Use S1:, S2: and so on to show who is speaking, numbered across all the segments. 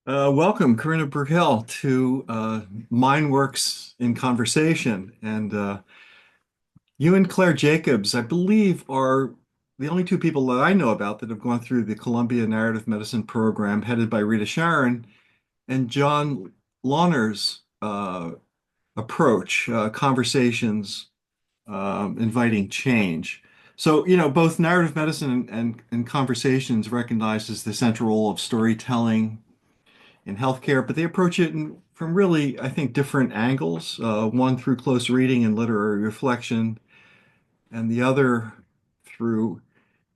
S1: Welcome, Corina Breukel, to Mindworks in Conversation. And you and Claire Jacobs, I believe, are the only two people that I know about that have gone through the Columbia Narrative Medicine program headed by Rita Sharon and John Launer's approach, conversations, inviting change. So, both narrative medicine and conversations recognizes the central role of storytelling in healthcare, but they approach it from really, I think, different angles. One through close reading and literary reflection, and the other through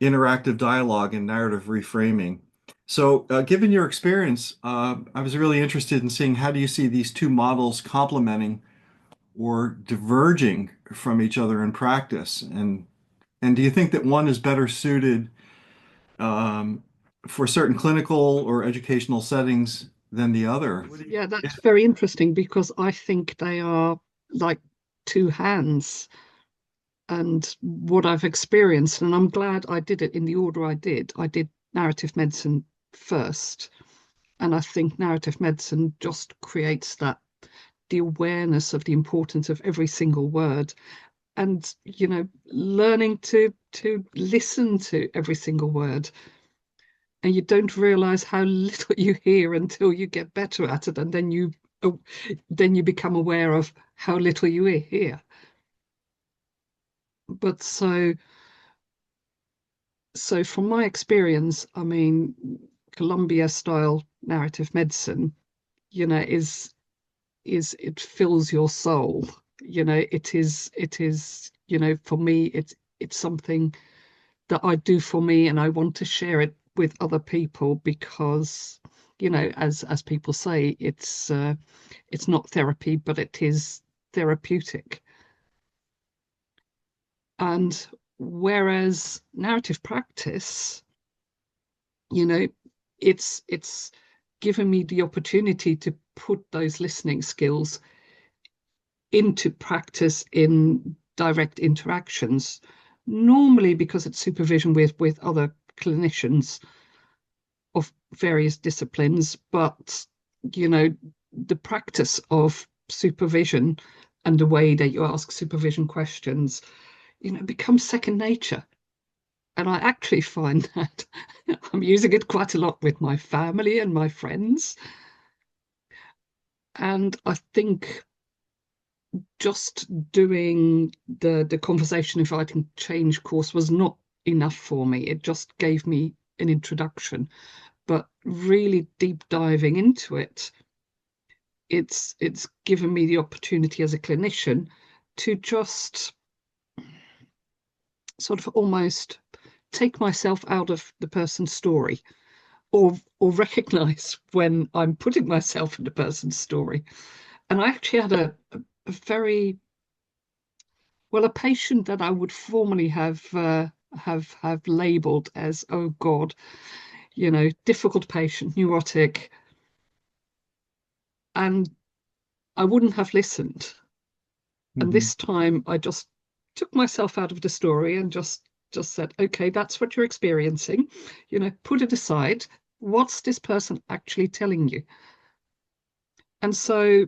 S1: interactive dialogue and narrative reframing. So, given your experience, I was really interested in seeing how do you see these two models complementing or diverging from each other in practice, and do you think that one is better suited um, for certain clinical or educational settings than the other?
S2: Yeah, that's very interesting because I think they are like two hands. And what I've experienced, and I'm glad I did it in the order I did. I did narrative medicine first. And I think narrative medicine just creates that the awareness of the importance of every single word and learning to listen to every single word, and you don't realize how little you hear until you get better at it, and oh, then you become aware of how little you hear. But so from my experience, I mean, Columbia style narrative medicine, is it fills your soul. It is for me, it's something that I do for me, and I want to share it with other people because, as people say, it's not therapy, but it is therapeutic. And whereas narrative practice, you know, it's given me the opportunity to put those listening skills into practice in direct interactions, normally because it's supervision with other clinicians of various disciplines, but you know, the practice of supervision and the way that you ask supervision questions, becomes second nature. And I actually find that I'm using it quite a lot with my family and my friends. And I think just doing the conversation inviting change course was not enough for me. It just gave me an introduction, but really deep diving into it, it's given me the opportunity as a clinician to just sort of almost take myself out of the person's story, or recognize when I'm putting myself in the person's story. And I actually had a very a patient that I would formally have labeled as, oh God, difficult patient, neurotic, and I wouldn't have listened. And
S1: Mhm.
S2: this time I just took myself out of the story and just said, okay, that's what you're experiencing, put it aside. What's this person actually telling you? And so,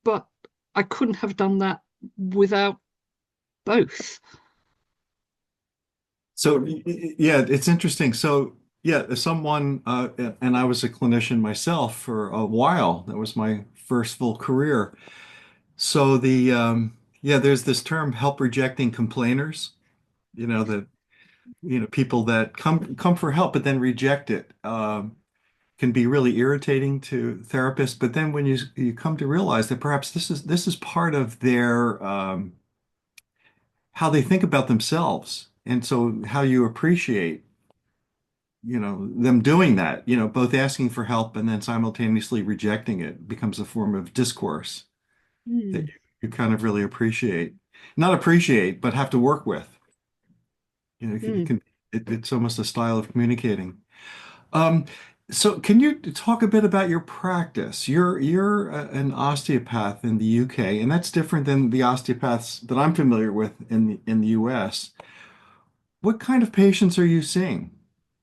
S2: but I couldn't have done that without both.
S1: So, yeah, it's interesting. So, yeah, as someone, and I was a clinician myself for a while. That was my first full career. So yeah, there's this term, help rejecting complainers. That people that come for help but then reject it. Can be really irritating to therapists. But then when you come to realize that perhaps this is part of their how they think about themselves, and so how you appreciate them doing that, both asking for help and then simultaneously rejecting it becomes a form of discourse that
S2: Mm,
S1: you kind of really appreciate, not appreciate, but have to work with. You
S2: mm.
S1: can, it's almost a style of communicating. Um, so can you talk a bit about your practice? An osteopath in the UK, and that's different than the osteopaths that I'm familiar with in the US. What kind of patients are you seeing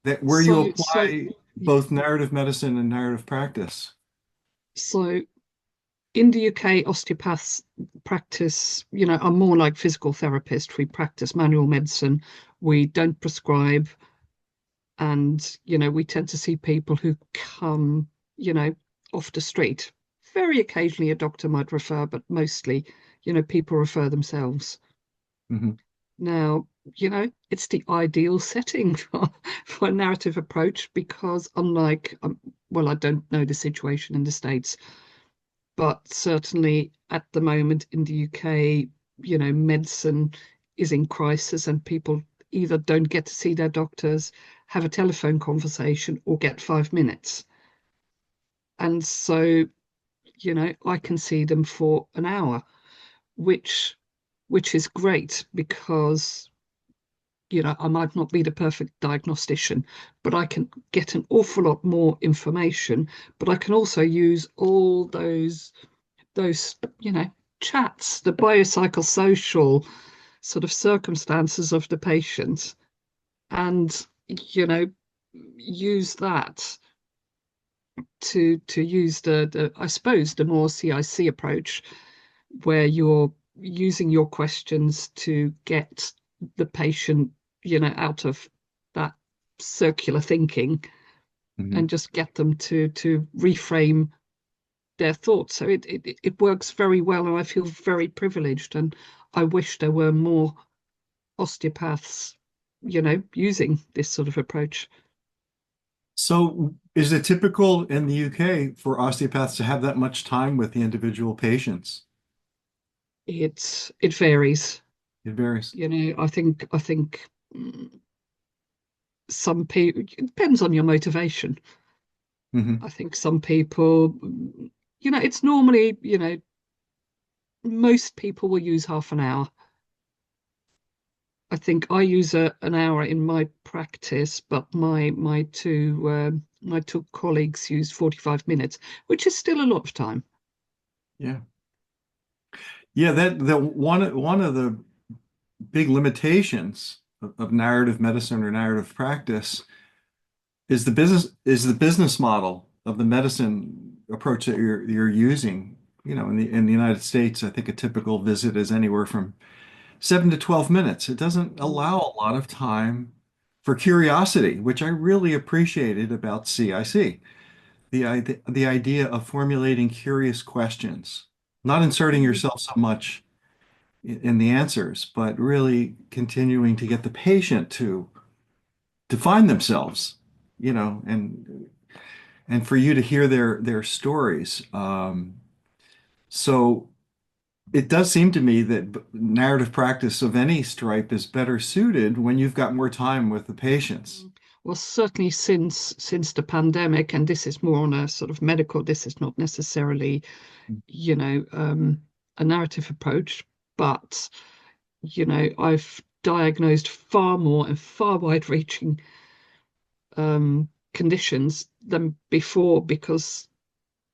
S1: that where you
S2: So
S1: apply? both narrative medicine and narrative practice?
S2: So in the UK, osteopaths practice, are more like physical therapists. We practice manual medicine. We don't prescribe. And, we tend to see people who come, off the street. Very occasionally a doctor might refer, but mostly, people refer themselves.
S1: Hmm.
S2: Now, it's the ideal setting for a narrative approach because unlike, well, I don't know the situation in the States, but certainly at the moment in the UK, medicine is in crisis and people either don't get to see their doctors, have a telephone conversation, or get 5 minutes. And so, I can see them for an hour, which which is great because, I might not be the perfect diagnostician, but I can get an awful lot more information. But I can also use all those, chats, the biopsychosocial sort of circumstances of the patient, and, use that to use the I suppose the more CIC approach, where you're using your questions to get the patient, out of that circular thinking
S1: Hmm.
S2: and just get them to reframe their thoughts. So it works very well, and I feel very privileged. And I wish there were more osteopaths, using this sort of approach.
S1: So is it typical in the UK for osteopaths to have that much time with the individual patients?
S2: It varies.
S1: It varies.
S2: I think some people, it depends on your motivation.
S1: Hmm.
S2: I think some people, it's normally, most people will use half an hour. I think I use an hour in my practice, but my two colleagues use 45 minutes, which is still a lot of time.
S1: Yeah. Yeah, that one of the big limitations of narrative medicine or narrative practice is the business model of the medicine approach that you're using. In the United States, I think a typical visit is anywhere from 7 to 12 minutes. It doesn't
S2: Mm.
S1: allow a lot of time for curiosity, which I really appreciated about CIC. The idea of formulating curious questions, not inserting
S2: Mm.
S1: yourself so much in the answers, but really continuing to get the patient to define themselves, and for you to hear their stories. So it does seem to me that narrative practice of any stripe is better suited when you've got more time with the patients.
S2: Well, certainly since the pandemic, and this is more on a sort of medical, this is not necessarily, a narrative approach, but, I've diagnosed far more and far wide-reaching conditions than before because,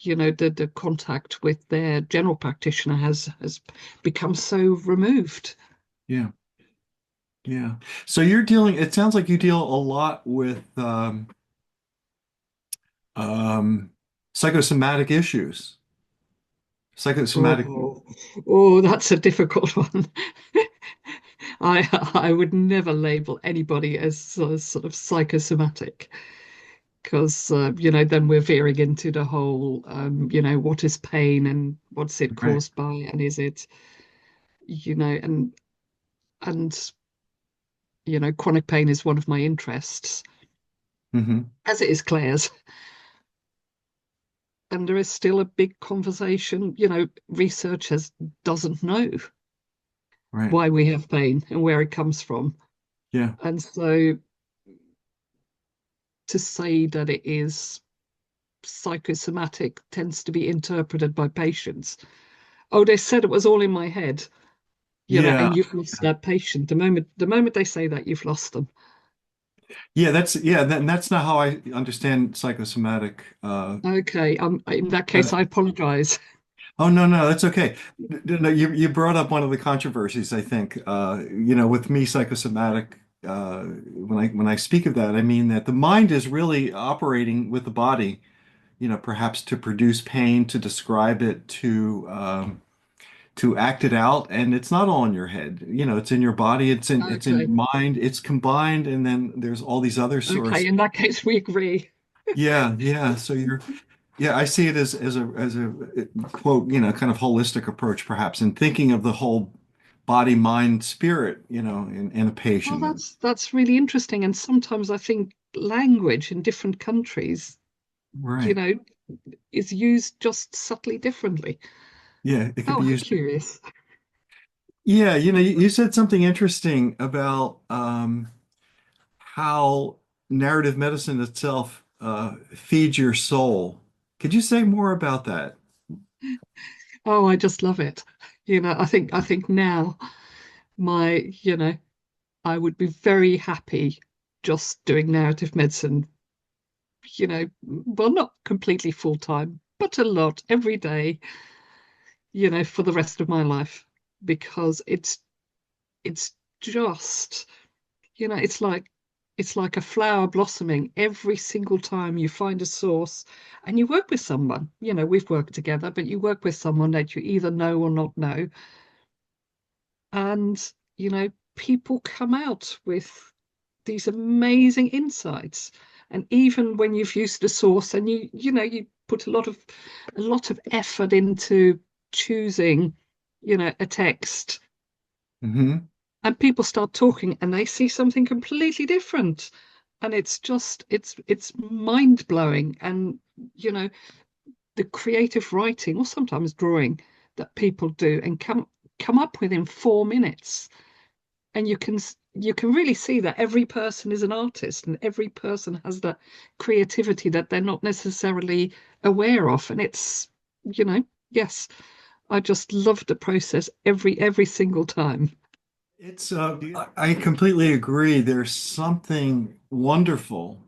S2: the contact with their general practitioner has become so removed.
S1: Yeah, yeah. So you're dealing, it sounds like you deal a lot with um, psychosomatic issues, psychosomatic.
S2: Oh, oh, that's a difficult one. I would never label anybody as sort of psychosomatic because, then we're veering into the whole, what is pain and what's it
S1: Right.
S2: caused by, and is it, and chronic pain is one of my interests,
S1: Hmm.
S2: as it is Claire's. And there is still a big conversation. Researchers doesn't know
S1: Right.
S2: why we have pain and where it comes from.
S1: Yeah.
S2: And so to say that it is psychosomatic tends to be interpreted by patients. Oh, they said it was all in my head,
S1: Yeah.
S2: and you've lost that patient. The moment they say that, you've lost them.
S1: And that's not how I understand psychosomatic.
S2: Okay, in that
S1: Uh,
S2: case, I apologize.
S1: oh no, that's okay. No, you brought up one of the controversies, I think. With me, psychosomatic. when I speak of that, I mean that the mind is really operating with the body, perhaps to produce pain, to describe it, to act it out, and it's not all in your head. It's in your body, it's in
S2: Okay.
S1: your mind, it's combined, and then there's all these other
S2: Okay.
S1: sources.
S2: In that case, we agree.
S1: Yeah, yeah. So yeah, I see it as a quote, kind of holistic approach, perhaps, in thinking of the whole body, mind, spirit, in a
S2: Well,
S1: patient.
S2: that's really interesting. And sometimes I think language in different countries, you
S1: Right.
S2: know, is used just subtly differently.
S1: Yeah, it could
S2: Oh,
S1: be
S2: how
S1: used.
S2: curious.
S1: Yeah, you said something interesting about how narrative medicine itself feeds your soul. Could you say more about that?
S2: Oh, I just love it. I think now I would be very happy just doing narrative medicine, well, not completely full time, but a lot every day, for the rest of my life, because it's just, it's like a flower blossoming every single time you find a source and you work with someone. We've worked together, but you work with someone that you either know or not know. And, people come out with these amazing insights. And even when you've used a source and you put a lot of effort into choosing, a text,
S1: Hmm.
S2: and people start talking and they see something completely different. And it's mind blowing. And, you know, the creative writing or sometimes drawing that people do and come up with in 4 minutes, and you can really see that every person is an artist and every person has that creativity that they're not necessarily aware of. And it's, yes, I just love the process every single time.
S1: I completely agree. There's something wonderful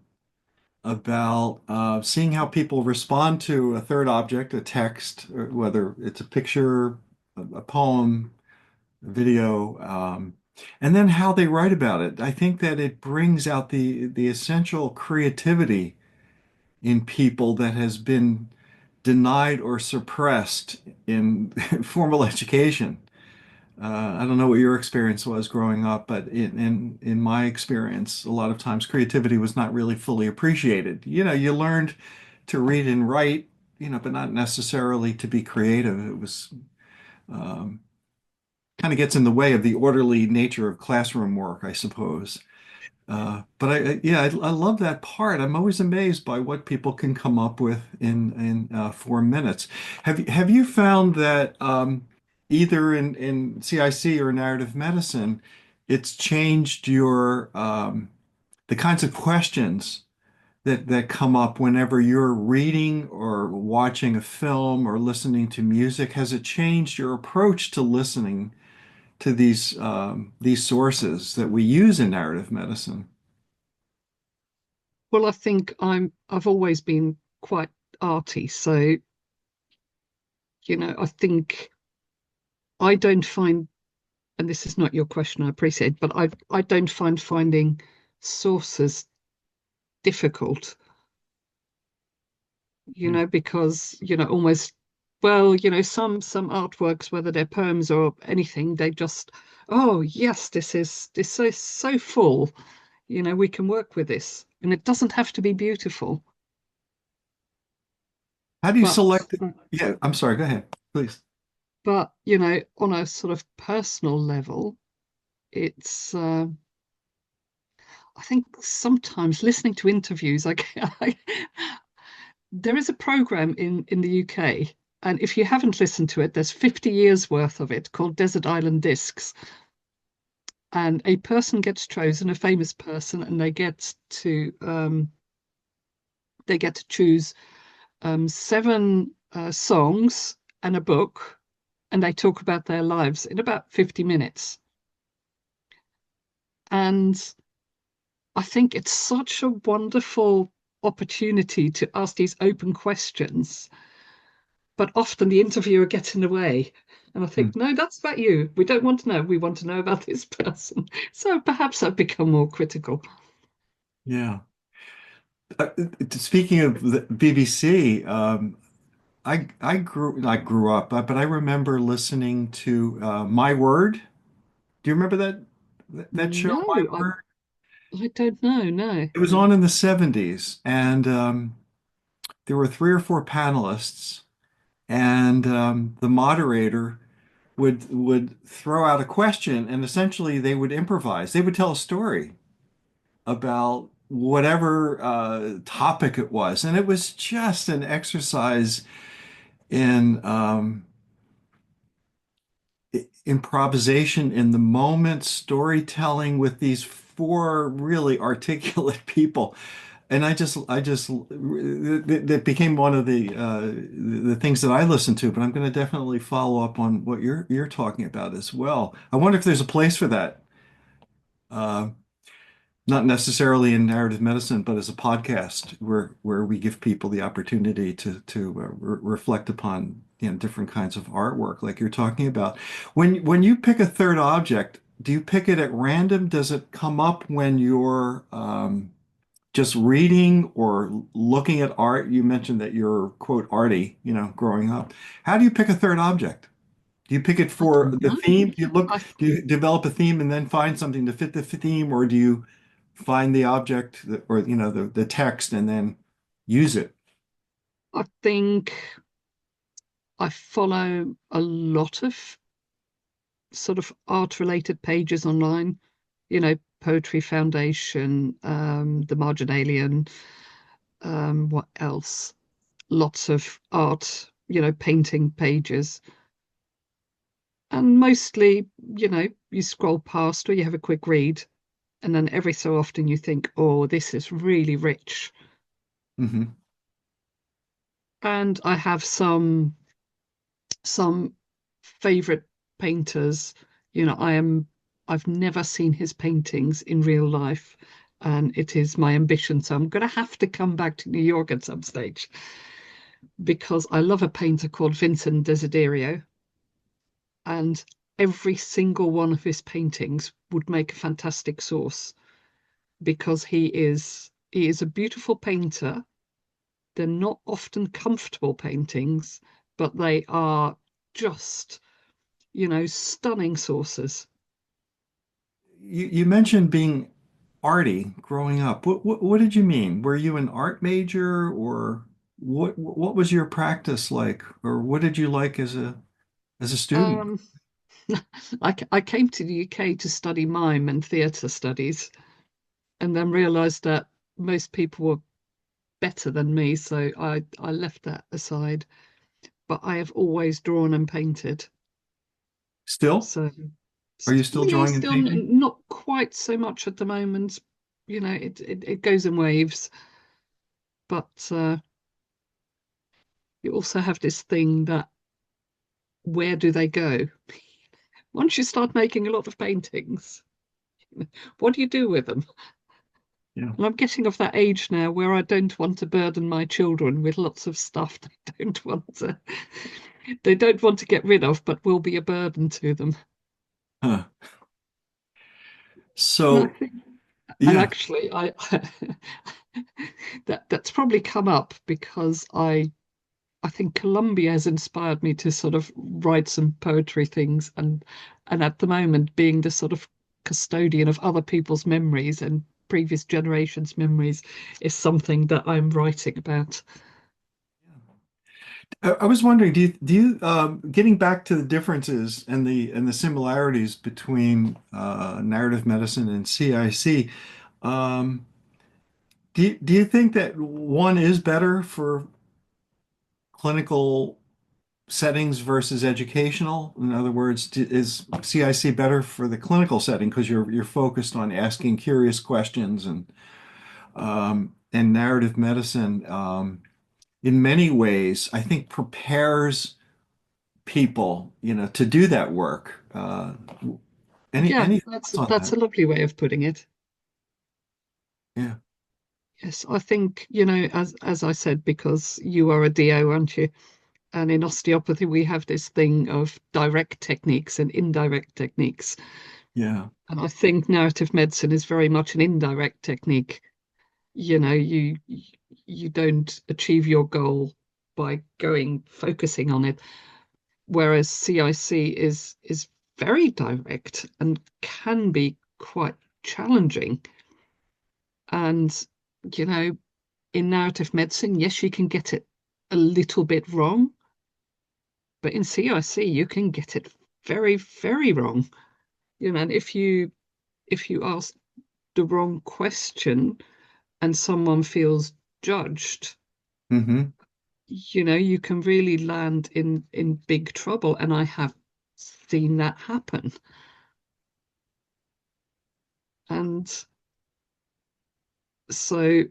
S1: about seeing how people respond to a third object, a text, or whether it's a picture, a poem, a video, and then how they write about it. I think that it brings out the essential creativity in people that has been denied or suppressed in formal education. I don't know what your experience was growing up, but in my experience, a lot of times creativity was not really fully appreciated. You learned to read and write, but not necessarily to be creative. It was um, kind of gets in the way of the orderly nature of classroom work, I suppose. But yeah, I love that part. I'm always amazed by what people can come up with in 4 minutes. Have you found that either in CIC or narrative medicine, it's changed your the kinds of questions that come up whenever you're reading or watching a film or listening to music? Has it changed your approach to listening to these sources that we use in narrative medicine?
S2: Well, I think I've always been quite arty, so I think I don't find, and this is not your question, I appreciate, but I don't find finding sources difficult, because, almost, well, some artworks, whether they're poems or anything, they just, oh yes, this is so full, we can work with this. And it doesn't have to be beautiful.
S1: How do you
S2: But
S1: select it? Yeah, I'm sorry, go ahead, please.
S2: on a sort of personal level, it's I think sometimes listening to interviews, there is a program in the UK, and if you haven't listened to it, there's 50 years worth of it called Desert Island Discs. And a person gets chosen, a famous person, and they get to choose seven songs and a book, and they talk about their lives in about 50 minutes. And I think it's such a wonderful opportunity to ask these open questions but often the interviewer gets in the way. And I
S1: Hmm.
S2: think, no, that's about you. We don't want to know. We want to know about this person. So perhaps I've become more critical.
S1: Yeah. Uh, Speaking of the BBC, I grew up, but I remember listening to My Word. Do you remember that show,
S2: No,
S1: My Word?
S2: I don't know. No.
S1: It was on in the 70s, and there were three or four panelists, and the moderator would throw out a question, and essentially they would improvise. They would tell a story about whatever topic it was, and it was just an exercise in improvisation in the moment, storytelling with these four really articulate people. And that became one of the things that I listened to. But I'm going to definitely follow up on what you're talking about as well. I wonder if there's a place for that, uh, not necessarily in narrative medicine, but as a podcast where we give people the opportunity to reflect upon different kinds of artwork, like you're talking about. When you pick a third object, do you pick it at random? Does it come up when you're just reading or looking at art? You mentioned that you're, quote, arty, growing up. How do you pick a third object? Do you pick it
S2: I
S1: for
S2: don't
S1: the
S2: know.
S1: theme?
S2: I
S1: Do you develop a theme and then find something to fit the theme, or do you find the object or the text and then use it?
S2: I think I follow a lot of sort of art related pages online, Poetry Foundation, the Marginalian, what else? Lots of art, painting pages. And mostly, you scroll past or you have a quick read, and then every so often you think, oh, this is really rich.
S1: Hmm.
S2: And I have some favorite painters. I've never seen his paintings in real life, and it is my ambition. So I'm going to have to come back to New York at some stage because I love a painter called Vincent Desiderio, and every single one of his paintings would make a fantastic source because he is a beautiful painter. They're not often comfortable paintings, but they are just, stunning sources.
S1: You mentioned being arty growing up. What did you mean? Were you an art major, or what was your practice like, or what did you like as a student?
S2: Um, I came to the UK to study mime and theatre studies, and then realised that most people were better than me, so I left that aside. But I have always drawn and painted,
S1: Still?
S2: so
S1: Are you still
S2: yeah,
S1: drawing and
S2: still
S1: painting?
S2: not quite so much at the moment. It goes in waves, but you also have this thing that where do they go? Once you start making a lot of paintings, what do you do with them?
S1: Yeah.
S2: And I'm getting of that age now where I don't want to burden my children with lots of stuff they don't want to get rid of, but will be a burden to them.
S1: Huh.
S2: And I
S1: So,
S2: think, and
S1: yeah.
S2: actually, I that's probably come up because I think Colombia has inspired me to sort of write some poetry things, and at the moment being the sort of custodian of other people's memories and previous generations' memories is something that I'm writing about.
S1: I was wondering, getting back to the differences and the similarities between narrative medicine and CIC, um, do you think that one is better for clinical settings versus educational? In other words, is CIC better for the clinical setting because you're focused on asking curious questions, and narrative medicine, in many ways, I think prepares people, to do that work.
S2: Yeah,
S1: Any
S2: that's
S1: thoughts on
S2: that's
S1: that?
S2: a lovely way of putting it.
S1: Yeah.
S2: Yes, I think, as I said, because you are a DO, aren't you? And in osteopathy, we have this thing of direct techniques and indirect techniques.
S1: Yeah.
S2: And I think narrative medicine is very much an indirect technique. You know, you don't achieve your goal by focusing on it, whereas CIC is very direct and can be quite challenging. And, you know, in narrative medicine, yes, you can get it a little bit wrong, but in CIC, you can get it very, very wrong. You know, and if you ask the wrong question and someone feels judged,
S1: Hmm.
S2: you know, you can really land in big trouble. And I have seen that happen. And so,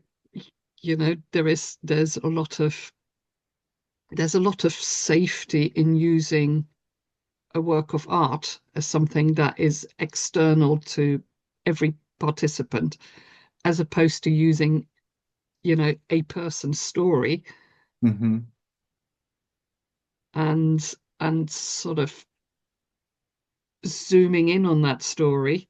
S2: you know, there's a lot of safety in using a work of art as something that is external to every participant, as opposed to using, you know, a person's story
S1: Hmm.
S2: and sort of zooming in on that story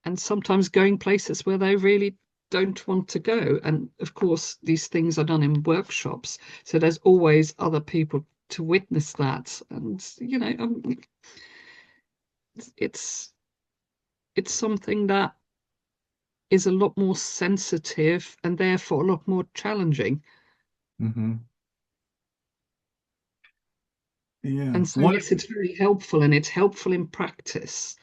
S2: and sometimes going places where they really don't want to go. And of course, these things are done in workshops, so there's always other people to witness that. And you know, it's it's something that is a lot more sensitive and therefore a lot more challenging.
S1: Hmm. Yeah.
S2: And so, yes, it's very helpful and it's helpful in practice.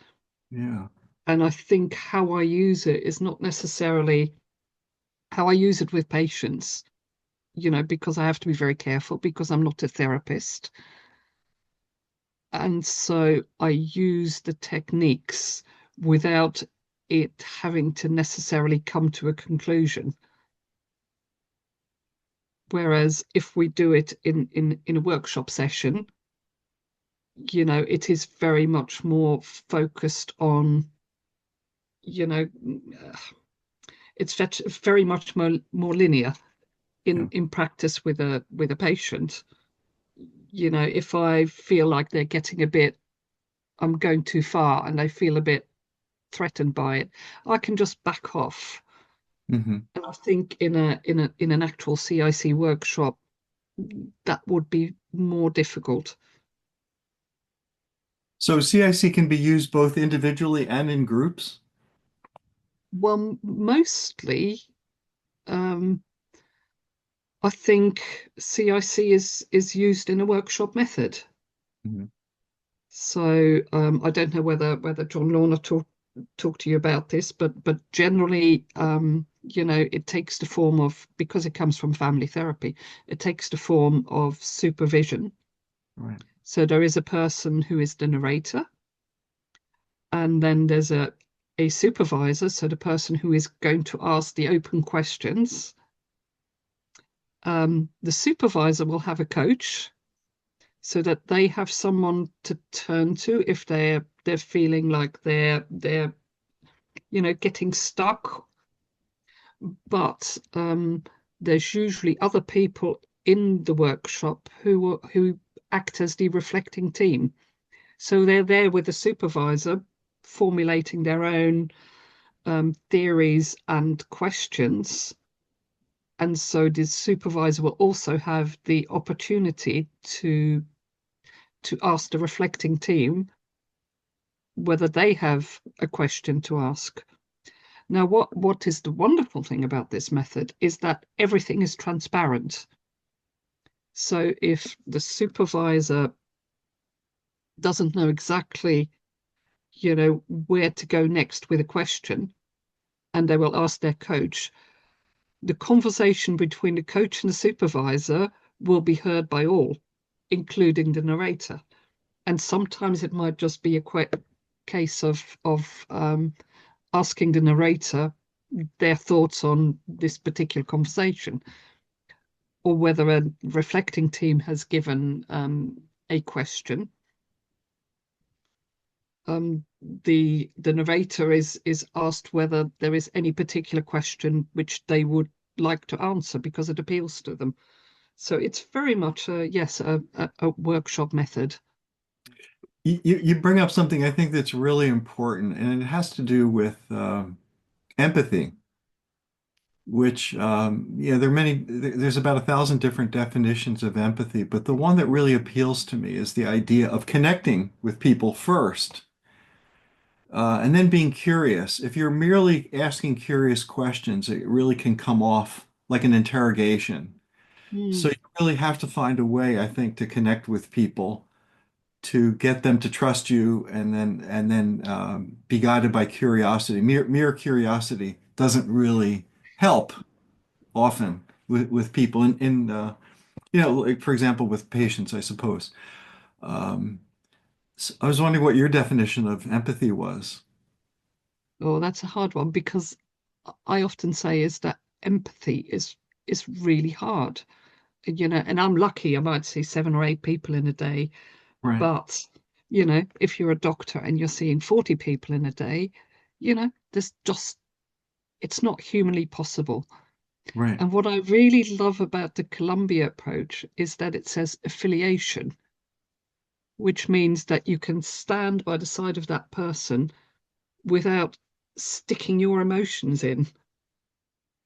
S1: Yeah.
S2: And I think how I use it is not necessarily how I use it with patients, you know, because I have to be very careful because I'm not a therapist. And so I use the techniques without it having to necessarily come to a conclusion. Whereas if we do it in a workshop session, you know, it is very much more focused on, you know, it's very much more linear
S1: Yeah.
S2: in practice with a patient. You know, if I feel like they're getting a bit, I'm going too far and they feel a bit threatened by it, I can just back off.
S1: Hmm.
S2: And I think in an actual CIC workshop, that would be more difficult.
S1: So CIC can be used both individually and in groups?
S2: Well, mostly, um, I think CIC is used in a workshop method.
S1: Hmm.
S2: So I don't know whether John Lorna talked to you about this, but generally, you know, it takes the form of, because it comes from family therapy, it takes the form of supervision.
S1: Right.
S2: So there is a person who is the narrator, and then there's a supervisor, so the person who is going to ask the open questions. The supervisor will have a coach so that they have someone to turn to if they're feeling like they're you know, getting stuck. But there's usually other people in the workshop who act as the reflecting team. So they're there with the supervisor formulating their own theories and questions. And so the supervisor will also have the opportunity to ask the reflecting team whether they have a question to ask. Now, what is the wonderful thing about this method is that everything is transparent. So if the supervisor doesn't know exactly, you know, where to go next with a question, and they will ask their coach, the conversation between the coach and the supervisor will be heard by all, including the narrator. And sometimes it might just be a case of asking the narrator their thoughts on this particular conversation, or whether a reflecting team has given a question. The narrator is asked whether there is any particular question which they would like to answer because it appeals to them. So it's very much yes, a workshop method.
S1: You bring up something I think that's really important, and it has to do with empathy, which yeah, there are there's about 1,000 different definitions of empathy, but the one that really appeals to me is the idea of connecting with people first, and then being curious. If you're merely asking curious questions, it really can come off like an interrogation. So
S2: Mm,
S1: you really have to find a way, I think, to connect with people, to get them to trust you, and then be guided by curiosity. Mere curiosity doesn't really help often with people you know, like for example with patients, I suppose. Um, so I was wondering what your definition of empathy was.
S2: oh, that's a hard one because I often say is that empathy is really hard. And I'm lucky I might see 7 or 8 people in a day,
S1: Right,
S2: but if you're a doctor and you're seeing 40 people in a day, there's just it's not humanly possible.
S1: right.
S2: And what I really love about the Columbia approach is that it says affiliation, which means that you can stand by the side of that person without sticking your emotions in.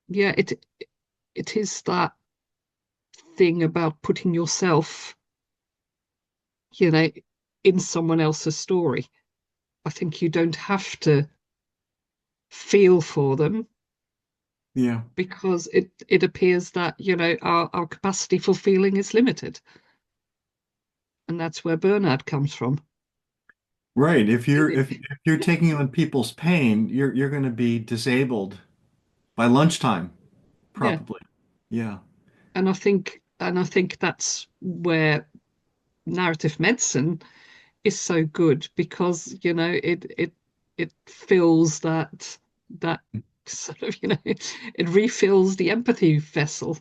S2: Yeah, it is that thing about putting yourself, you know, in someone else's story. I think you don't have to feel for them
S1: Yeah.
S2: because it appears that, our capacity for feeling is limited. And that's where burnout comes from.
S1: Right.
S2: And
S1: If you're taking on people's pain, you're going to be disabled by lunchtime,
S2: yeah,
S1: probably. Yeah.
S2: and I think that's where narrative medicine is so good because it fills that sort of it refills the empathy vessel.